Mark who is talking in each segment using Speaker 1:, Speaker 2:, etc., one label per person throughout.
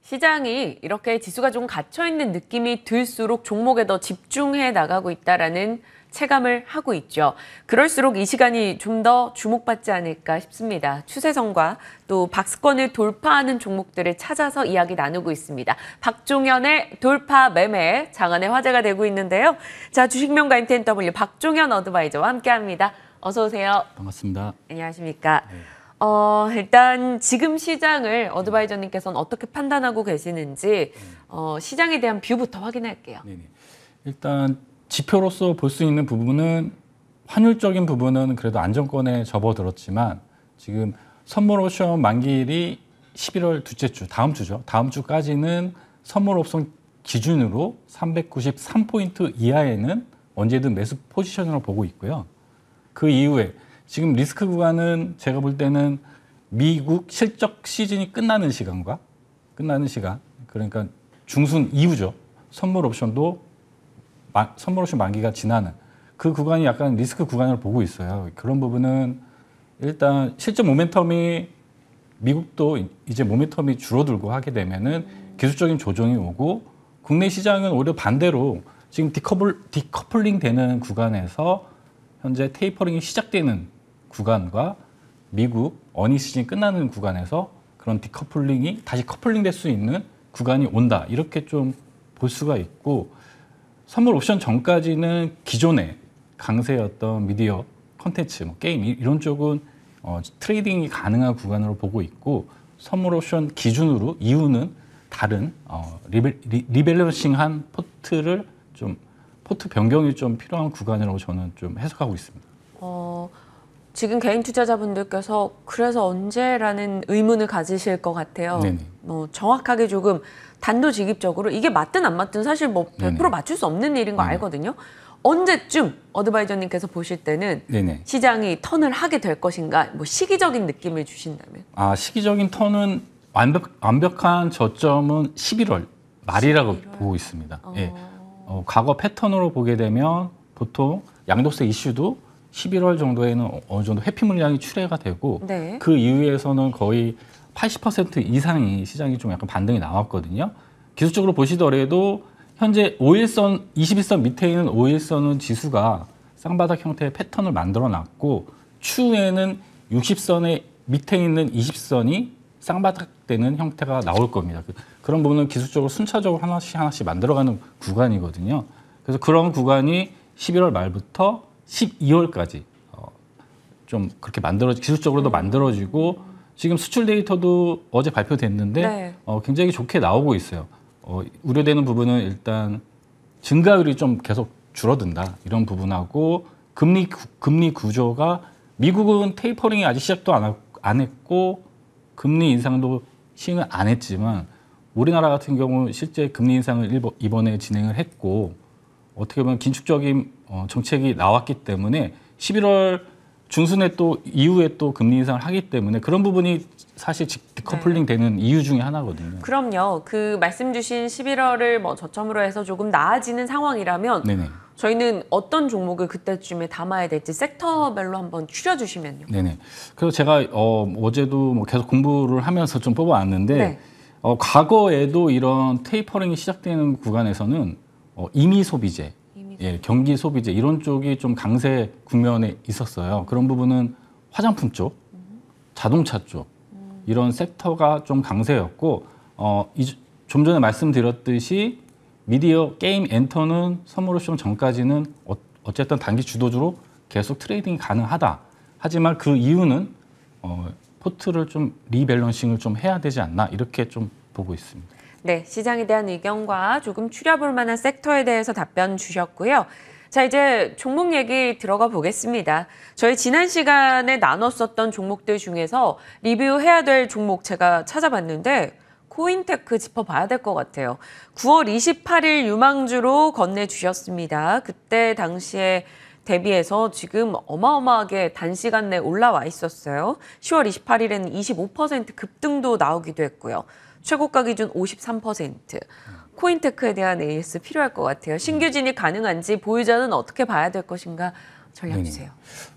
Speaker 1: 시장이 이렇게 지수가 좀 갇혀있는 느낌이 들수록 종목에 더 집중해 나가고 있다라는 체감을 하고 있죠. 그럴수록 이 시간이 좀 더 주목받지 않을까 싶습니다. 추세선과 또 박스권을 돌파하는 종목들을 찾아서 이야기 나누고 있습니다. 박종현의 돌파 매매 장안의 화제가 되고 있는데요. 자, 주식명가 MTNW 박종현 어드바이저와 함께합니다. 어서 오세요.
Speaker 2: 반갑습니다.
Speaker 1: 안녕하십니까.
Speaker 2: 네.
Speaker 1: 일단 지금 시장을 어드바이저님께서는 어떻게 판단하고 계시는지 시장에 대한 뷰부터 확인할게요.
Speaker 2: 네네. 일단 지표로서 볼 수 있는 부분은 환율적인 부분은 그래도 안정권에 접어들었지만 지금 선물 옵션 만기일이 11월 둘째 주, 다음 주죠. 다음 주까지는 선물 옵션 기준으로 393포인트 이하에는 언제든 매수 포지션으로 보고 있고요. 그 이후에 지금 리스크 구간은 제가 볼 때는 미국 실적 시즌이 끝나는 시간, 그러니까 중순 이후죠. 선물 옵션 만기가 지나는 그 구간이 약간 리스크 구간을 보고 있어요. 그런 부분은 일단 실적 모멘텀이 미국도 이제 모멘텀이 줄어들고 하게 되면은 기술적인 조정이 오고 국내 시장은 오히려 반대로 지금 디커플링 되는 구간에서 현재 테이퍼링이 시작되는 구간과 미국 어닝 시즌이 끝나는 구간에서 그런 디커플링이 다시 커플링 될 수 있는 구간이 온다. 이렇게 좀 볼 수가 있고 선물 옵션 전까지는 기존의 강세였던 미디어 콘텐츠, 게임 이런 쪽은 트레이딩이 가능한 구간으로 보고 있고 선물 옵션 기준으로 이유는 다른 리밸런싱한 포트 변경이 좀 필요한 구간이라고 저는 좀 해석하고 있습니다.
Speaker 1: 지금 개인 투자자분들께서 그래서 언제라는 의문을 가지실 것 같아요.
Speaker 2: 네네.
Speaker 1: 정확하게 조금 단도직입적으로 이게 맞든 안 맞든 사실 100%
Speaker 2: 네네.
Speaker 1: 맞출 수 없는 일인 거
Speaker 2: 네네.
Speaker 1: 알거든요. 언제쯤 어드바이저님께서 보실 때는
Speaker 2: 네네.
Speaker 1: 시장이 턴을 하게 될 것인가, 시기적인 느낌을 주신다면?
Speaker 2: 시기적인 턴은 완벽한 저점은 11월 말이라고 보고 있습니다. 예. 과거 패턴으로 보게 되면 보통 양도세 이슈도 11월 정도에는 어느 정도 회피 물량이 출회가 되고
Speaker 1: 네.
Speaker 2: 그 이후에서는 거의 80% 이상이 시장이 좀 약간 반등이 나왔거든요. 기술적으로 보시더라도 현재 5일선, 21선 밑에 있는 5일선은 지수가 쌍바닥 형태의 패턴을 만들어 놨고 추후에는 60선의 밑에 있는 20선이 쌍바닥 되는 형태가 나올 겁니다. 그런 부분은 기술적으로 순차적으로 하나씩 만들어가는 구간이거든요. 그래서 그런 구간이 11월 말부터 12월까지 좀 그렇게 기술적으로도 만들어지고 지금 수출 데이터도 어제 발표됐는데
Speaker 1: 네.
Speaker 2: 굉장히 좋게 나오고 있어요. 우려되는 부분은 일단 증가율이 좀 계속 줄어든다 이런 부분하고 금리 구조가 미국은 테이퍼링이 아직 시작도 안 했고 금리 인상도 시행을 안 했지만 우리나라 같은 경우 실제 금리 인상을 이번에 진행을 했고 어떻게 보면 긴축적인 정책이 나왔기 때문에 11월 중순에 또 이후에 또 금리 인상을 하기 때문에 그런 부분이 사실 디커플링 되는 이유 중에 하나거든요.
Speaker 1: 그럼요. 그 말씀 주신 11월을 저점으로 해서 조금 나아지는 상황이라면
Speaker 2: 네네.
Speaker 1: 저희는 어떤 종목을 그때쯤에 담아야 될지 섹터별로 한번 추려주시면요.
Speaker 2: 네네. 그래서 제가 어제도 계속 공부를 하면서 좀 뽑아왔는데
Speaker 1: 네.
Speaker 2: 과거에도 이런 테이퍼링이 시작되는 구간에서는 임의 소비재, 경기 소비재 이런 쪽이 좀 강세 국면에 있었어요. 그런 부분은 화장품 쪽, 자동차 쪽 이런 섹터가 좀 강세였고 좀 전에 말씀드렸듯이 미디어, 게임, 엔터는 선물 옵션 전까지는 어쨌든 단기 주도주로 계속 트레이딩이 가능하다. 하지만 그 이유는 포트를 좀 리밸런싱을 좀 해야 되지 않나 이렇게 좀 보고 있습니다.
Speaker 1: 네, 시장에 대한 의견과 조금 추려볼 만한 섹터에 대해서 답변 주셨고요. 자, 이제 종목 얘기 들어가 보겠습니다. 저희 지난 시간에 나눴었던 종목들 중에서 리뷰해야 될 종목 제가 찾아봤는데 코인테크 짚어봐야 될 것 같아요. 9월 28일 유망주로 건네주셨습니다. 그때 당시에 대비해서 지금 어마어마하게 단시간 내 올라와 있었어요. 10월 28일에는 25% 급등도 나오기도 했고요. 최고가 기준 53%. 코인테크에 대한 AS 필요할 것 같아요. 신규 진입 가능한지 보유자는 어떻게 봐야 될 것인가 전략 주세요.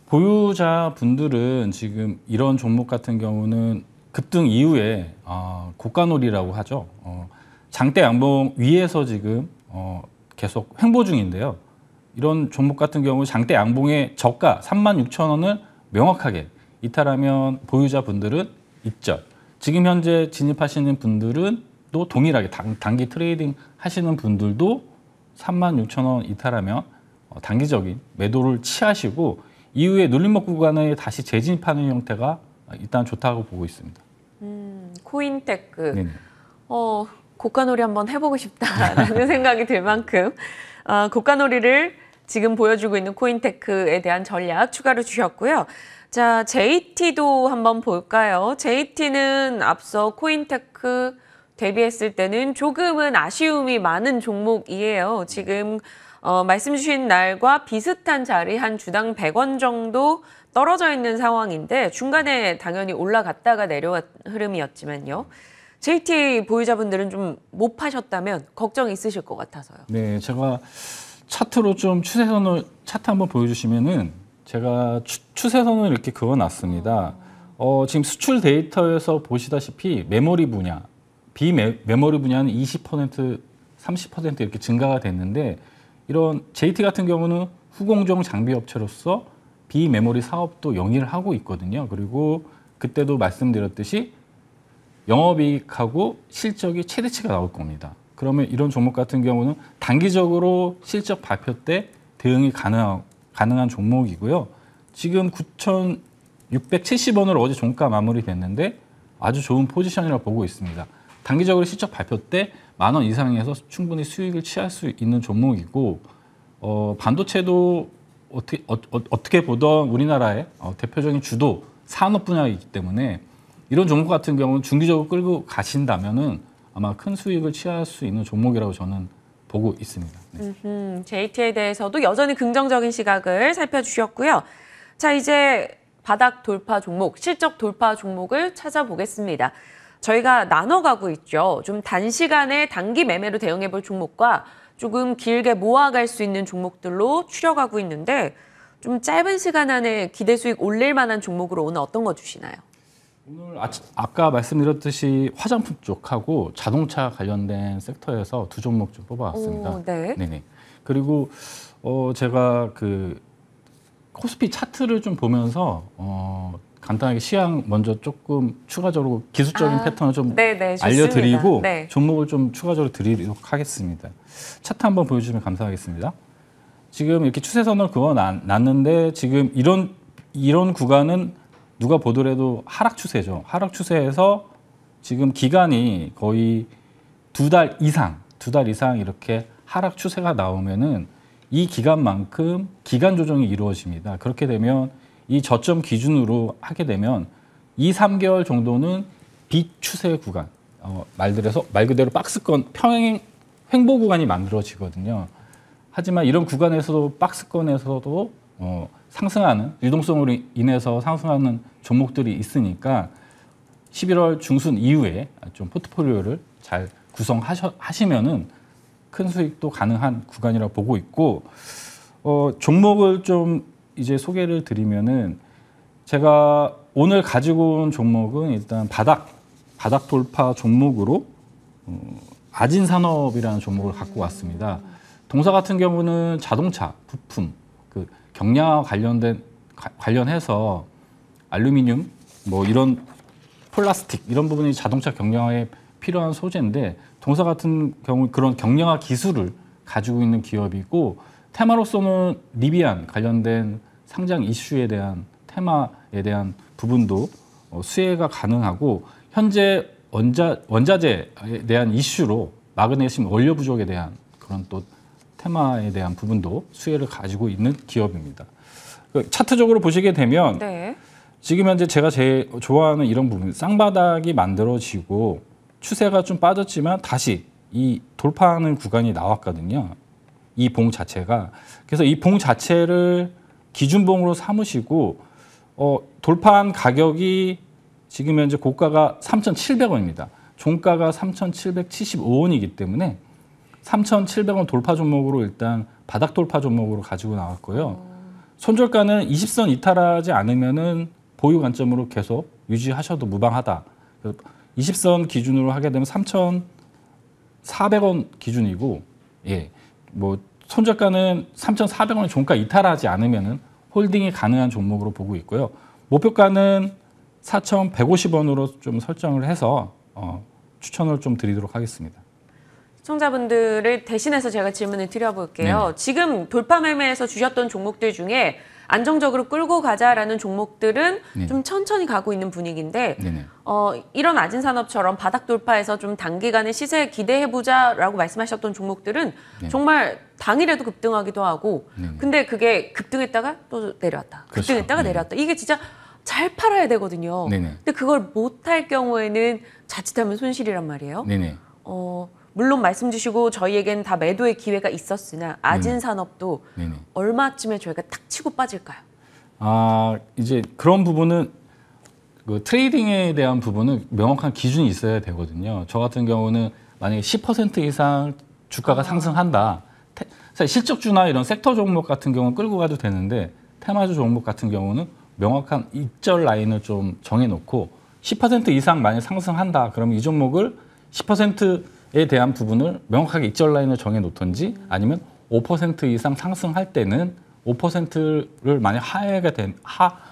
Speaker 2: 보유자분들은 지금 이런 종목 같은 경우는 급등 이후에 고가놀이라고 하죠. 장대 양봉 위에서 지금 계속 횡보 중인데요. 이런 종목 같은 경우 장대 양봉의 저가 36,000원을 명확하게 이탈하면 보유자분들은 입절. 지금 현재 진입하시는 분들은 또 동일하게 단기 트레이딩 하시는 분들도 36,000원 이탈하면 단기적인 매도를 취하시고 이후에 눌림목 구간에 다시 재진입하는 형태가 일단 좋다고 보고 있습니다.
Speaker 1: 코인테크.
Speaker 2: 네네.
Speaker 1: 고가놀이 한번 해보고 싶다라는 생각이 들 만큼 고가놀이를 지금 보여주고 있는 코인테크에 대한 전략 추가로 주셨고요. 자, JT도 한번 볼까요? JT는 앞서 코인테크 대비했을 때는 조금은 아쉬움이 많은 종목이에요. 지금 말씀 주신 날과 비슷한 자리 한 주당 100원 정도 떨어져 있는 상황인데 중간에 당연히 올라갔다가 내려간 흐름이었지만요. JT 보유자분들은 좀 못 파셨다면 걱정이 있으실 것 같아서요.
Speaker 2: 네, 제가 차트로 좀 추세선을 차트 한번 보여주시면은 제가 추세선을 이렇게 그어놨습니다. 지금 수출 데이터에서 보시다시피 메모리 분야, 비메모리 분야는 20%, 30% 이렇게 증가가 됐는데 이런 JT 같은 경우는 후공정 장비 업체로서 비메모리 사업도 영위를 하고 있거든요. 그리고 그때도 말씀드렸듯이 영업이익하고 실적이 최대치가 나올 겁니다. 그러면 이런 종목 같은 경우는 단기적으로 실적 발표 때 대응이 가능한 종목이고요. 지금 9,670원으로 어제 종가 마무리됐는데 아주 좋은 포지션이라고 보고 있습니다. 단기적으로 실적 발표 때 10,000원 이상에서 충분히 수익을 취할 수 있는 종목이고 반도체도 어떻게 보던 우리나라의 대표적인 주도 산업 분야이기 때문에 이런 종목 같은 경우는 중기적으로 끌고 가신다면은 아마 큰 수익을 취할 수 있는 종목이라고 저는 보고 있습니다. 네.
Speaker 1: JT에 대해서도 여전히 긍정적인 시각을 살펴주셨고요. 자, 이제 바닥 돌파 종목, 실적 돌파 종목을 찾아보겠습니다. 저희가 나눠가고 있죠. 좀 단시간에 단기 매매로 대응해볼 종목과 조금 길게 모아갈 수 있는 종목들로 추려가고 있는데 좀 짧은 시간 안에 기대 수익 올릴 만한 종목으로 오늘 어떤 거 주시나요?
Speaker 2: 오늘 아까 말씀드렸듯이 화장품 쪽하고 자동차 관련된 섹터에서 두 종목 좀 뽑아왔습니다.
Speaker 1: 네.
Speaker 2: 네네. 그리고 제가 그 코스피 차트를 좀 보면서 간단하게 시향 먼저 조금 추가적으로 기술적인 패턴을 좀
Speaker 1: 네네,
Speaker 2: 알려드리고
Speaker 1: 네.
Speaker 2: 종목을 좀 추가적으로 드리도록 하겠습니다. 차트 한번 보여주시면 감사하겠습니다. 지금 이렇게 추세선을 그어놨는데 지금 이런 구간은 누가 보더라도 하락 추세죠. 하락 추세에서 지금 기간이 거의 두 달 이상 이렇게 하락 추세가 나오면은 이 기간만큼 기간 조정이 이루어집니다. 그렇게 되면 이 저점 기준으로 하게 되면 2, 3개월 정도는 비추세 구간, 말 그대로 박스권 평행 횡보 구간이 만들어지거든요. 하지만 이런 구간에서도 박스권에서도 상승하는 유동성으로 인해서 상승하는 종목들이 있으니까 11월 중순 이후에 좀 포트폴리오를 잘 구성하시면은 큰 수익도 가능한 구간이라고 보고 있고 종목을 좀 이제 소개를 드리면은 제가 오늘 가지고 온 종목은 일단 바닥 돌파 종목으로 아진산업이라는 종목을 갖고 왔습니다. 동사 같은 경우는 자동차 부품 그 경량화 관련해서 알루미늄 뭐 이런 플라스틱 이런 부분이 자동차 경량화에 필요한 소재인데 동사 같은 경우 그런 경량화 기술을 가지고 있는 기업이고 테마로서는 리비안 관련된 상장 이슈에 대한 테마에 대한 부분도 수혜가 가능하고 현재 원자재에 대한 이슈로 마그네슘 원료 부족에 대한 그런 또 테마에 대한 부분도 수혜를 가지고 있는 기업입니다. 차트적으로 보시게 되면
Speaker 1: 네.
Speaker 2: 지금 현재 제가 제일 좋아하는 이런 부분, 쌍바닥이 만들어지고 추세가 좀 빠졌지만 다시 이 돌파하는 구간이 나왔거든요. 이 봉 자체가. 그래서 이 봉 자체를 기준봉으로 삼으시고 돌파한 가격이 지금 현재 고가가 3,700원입니다. 종가가 3,775원이기 때문에 3,700원 돌파 종목으로 일단 바닥 돌파 종목으로 가지고 나왔고요. 손절가는 20선 이탈하지 않으면은 보유 관점으로 계속 유지하셔도 무방하다. 20선 기준으로 하게 되면 3,400원 기준이고, 예, 뭐 손절가는 3,400원 종가 이탈하지 않으면은 홀딩이 가능한 종목으로 보고 있고요. 목표가는 4,150원으로 좀 설정을 해서 추천을 좀 드리도록 하겠습니다.
Speaker 1: 시청자분들을 대신해서 제가 질문을 드려볼게요.
Speaker 2: 네.
Speaker 1: 지금 돌파 매매에서 주셨던 종목들 중에 안정적으로 끌고 가자라는 종목들은
Speaker 2: 네.
Speaker 1: 좀 천천히 가고 있는 분위기인데
Speaker 2: 네네.
Speaker 1: 이런 아진산업처럼 바닥 돌파해서 좀 단기간에 시세 기대해보자라고 말씀하셨던 종목들은
Speaker 2: 네.
Speaker 1: 정말 당일에도 급등하기도 하고
Speaker 2: 네네.
Speaker 1: 근데 그게 급등했다가 또 내려왔다.
Speaker 2: 그렇죠.
Speaker 1: 급등했다가
Speaker 2: 네네.
Speaker 1: 내려왔다. 이게 진짜 잘 팔아야 되거든요.
Speaker 2: 네네.
Speaker 1: 근데 그걸 못할 경우에는 자칫하면 손실이란 말이에요.
Speaker 2: 네네.
Speaker 1: 물론 말씀 주시고 저희에겐 다 매도의 기회가 있었으나 아진산업도
Speaker 2: 네네.
Speaker 1: 얼마쯤에 저희가 탁 치고 빠질까요?
Speaker 2: 이제 그런 부분은 그 트레이딩에 대한 부분은 명확한 기준이 있어야 되거든요. 저 같은 경우는 만약에 10% 이상 주가가 상승한다. 사실 실적주나 이런 섹터 종목 같은 경우는 끌고 가도 되는데 테마주 종목 같은 경우는 명확한 익절 라인을 좀 정해놓고 10% 이상 만약 상승한다. 그러면 이 종목을 10%에 대한 부분을 명확하게 익절 라인을 정해놓든지 아니면 5% 이상 상승할 때는 5%를 만약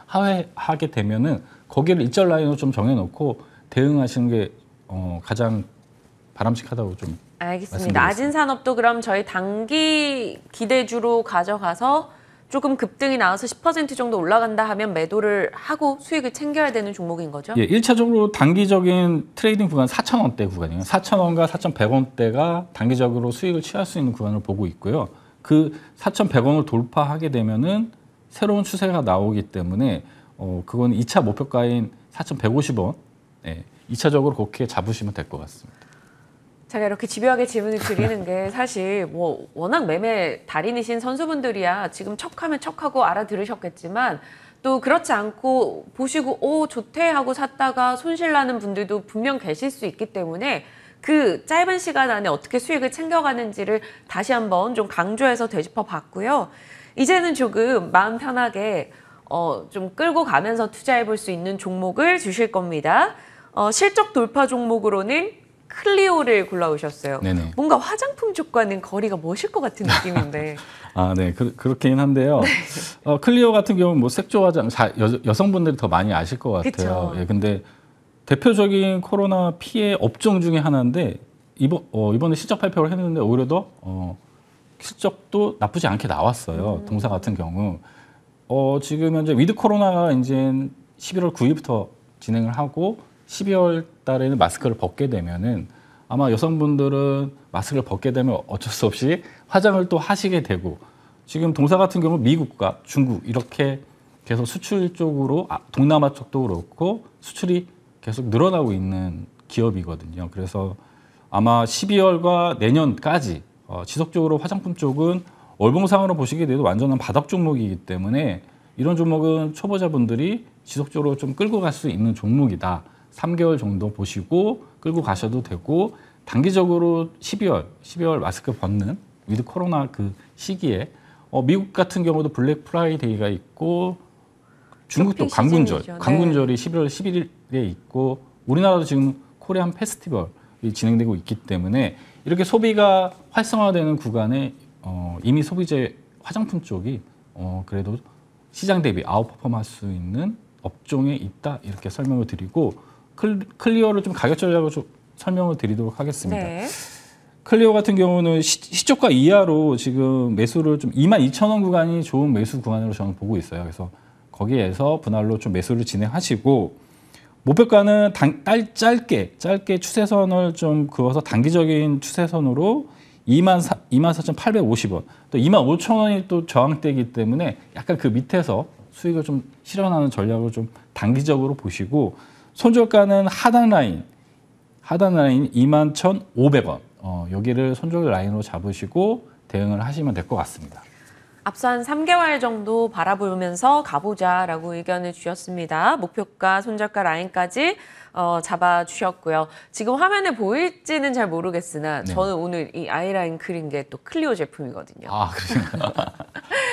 Speaker 2: 하회하게 되면은 거기를 익절 라인으로 좀 정해놓고 대응하시는 게 가장 바람직하다고 좀
Speaker 1: 알겠습니다.
Speaker 2: 말씀드리겠습니다.
Speaker 1: 아진산업도 그럼 저희 단기 기대주로 가져가서 조금 급등이 나와서 10% 정도 올라간다 하면 매도를 하고 수익을 챙겨야 되는 종목인 거죠?
Speaker 2: 예, 1차적으로 단기적인 트레이딩 구간 4,000원대 구간이에요. 4,000원과 4,100원대가 단기적으로 수익을 취할 수 있는 구간을 보고 있고요. 그 4,100원을 돌파하게 되면은 새로운 추세가 나오기 때문에 그건 2차 목표가인 4,150원, 예, 2차적으로 그렇게 잡으시면 될 것 같습니다.
Speaker 1: 제가 이렇게 집요하게 질문을 드리는 게 사실 뭐 워낙 매매 달인이신 선수분들이야 지금 척하면 척하고 알아들으셨겠지만 또 그렇지 않고 보시고 오 좋대 하고 샀다가 손실 나는 분들도 분명 계실 수 있기 때문에 그 짧은 시간 안에 어떻게 수익을 챙겨가는지를 다시 한번 좀 강조해서 되짚어 봤고요. 이제는 조금 마음 편하게 좀 끌고 가면서 투자해 볼 수 있는 종목을 주실 겁니다. 실적 돌파 종목으로는 클리오를 골라오셨어요.
Speaker 2: 네네.
Speaker 1: 뭔가 화장품 쪽과는 거리가 멋일 것 같은 느낌인데.
Speaker 2: 네. 그렇긴 한데요. 클리오 같은 경우는 뭐 색조 화장, 여성분들이 더 많이 아실 것 같아요.
Speaker 1: 그쵸.
Speaker 2: 예, 근데 대표적인 코로나 피해 업종 중에 하나인데, 이번에 실적 발표를 했는데, 오히려 더, 실적도 나쁘지 않게 나왔어요. 동사 같은 경우. 지금 현재 위드 코로나가 이제 11월 9일부터 진행을 하고, 12월 달에는 마스크를 벗게 되면은 아마 여성분들은 마스크를 벗게 되면 어쩔 수 없이 화장을 또 하시게 되고 지금 동사 같은 경우 미국과 중국 이렇게 계속 수출 쪽으로 동남아 쪽도 그렇고 수출이 계속 늘어나고 있는 기업이거든요. 그래서 아마 12월과 내년까지 지속적으로 화장품 쪽은 월봉상으로 보시게 돼도 완전한 바닥 종목이기 때문에 이런 종목은 초보자분들이 지속적으로 좀 끌고 갈 수 있는 종목이다. 3개월 정도 보시고 끌고 가셔도 되고 단기적으로 12월 마스크 벗는 위드 코로나 그 시기에 미국 같은 경우도 블랙 프라이데이가 있고 중국도
Speaker 1: 쇼핑 시즌이죠. 네.
Speaker 2: 광군절이 11월 11일에 있고 우리나라도 지금 코리안 페스티벌이 진행되고 있기 때문에 이렇게 소비가 활성화되는 구간에 이미 소비재 화장품 쪽이 그래도 시장 대비 아웃퍼폼 할 수 있는 업종에 있다 이렇게 설명을 드리고 클리오를 좀 가격 전략을 좀 설명을 드리도록 하겠습니다.
Speaker 1: 네.
Speaker 2: 클리오 같은 경우는 시초가 이하로 지금 매수를 좀 22,000원 구간이 좋은 매수 구간으로 저는 보고 있어요. 그래서 거기에서 분할로 좀 매수를 진행하시고 목표가는 짧게 추세선을 좀 그어서 단기적인 추세선으로 24,850원 또 25,000원이 또 저항대이기 때문에 약간 그 밑에서 수익을 좀 실현하는 전략을 좀 단기적으로 보시고 손절가는 하단 라인 21,500원 여기를 손절 라인으로 잡으시고 대응을 하시면 될 것 같습니다.
Speaker 1: 앞서 한 3개월 정도 바라보면서 가보자라고 의견을 주셨습니다. 목표가 손절가 라인까지 잡아주셨고요. 지금 화면에 보일지는 잘 모르겠으나
Speaker 2: 네.
Speaker 1: 저는 오늘 이 아이라인 그린 게 또 클리오 제품이거든요.
Speaker 2: 아, 그러신가요?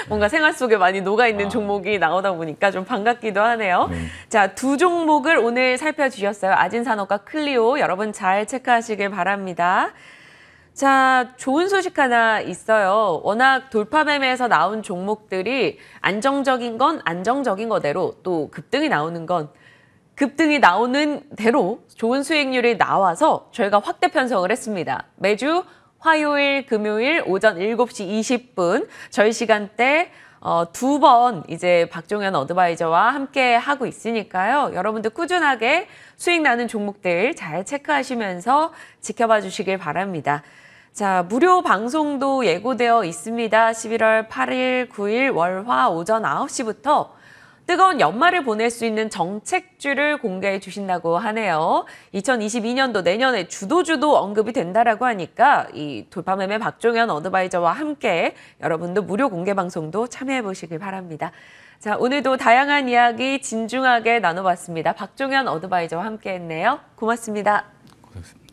Speaker 1: 뭔가 생활 속에 많이 녹아있는 종목이 나오다 보니까 좀 반갑기도 하네요.
Speaker 2: 네.
Speaker 1: 자, 두 종목을 오늘 살펴주셨어요. 아진산업과 클리오. 여러분 잘 체크하시길 바랍니다. 자, 좋은 소식 하나 있어요. 워낙 돌파 매매에서 나온 종목들이 안정적인 건 안정적인 거대로 또 급등이 나오는 건 급등이 나오는 대로 좋은 수익률이 나와서 저희가 확대 편성을 했습니다. 매주 화요일, 금요일 오전 7시 20분 저희 시간대 두 번 이제 박종현 어드바이저와 함께 하고 있으니까요. 여러분들 꾸준하게 수익 나는 종목들 잘 체크하시면서 지켜봐 주시길 바랍니다. 자, 무료 방송도 예고되어 있습니다. 11월 8일, 9일 월화 오전 9시부터 뜨거운 연말을 보낼 수 있는 정책주를 공개해 주신다고 하네요. 2022년도 내년에 주도주도 언급이 된다라고 하니까 이 돌파매매 박종현 어드바이저와 함께 여러분도 무료 공개 방송도 참여해 보시길 바랍니다. 자, 오늘도 다양한 이야기 진중하게 나눠봤습니다. 박종현 어드바이저와 함께 했네요. 고맙습니다.
Speaker 2: 고맙습니다.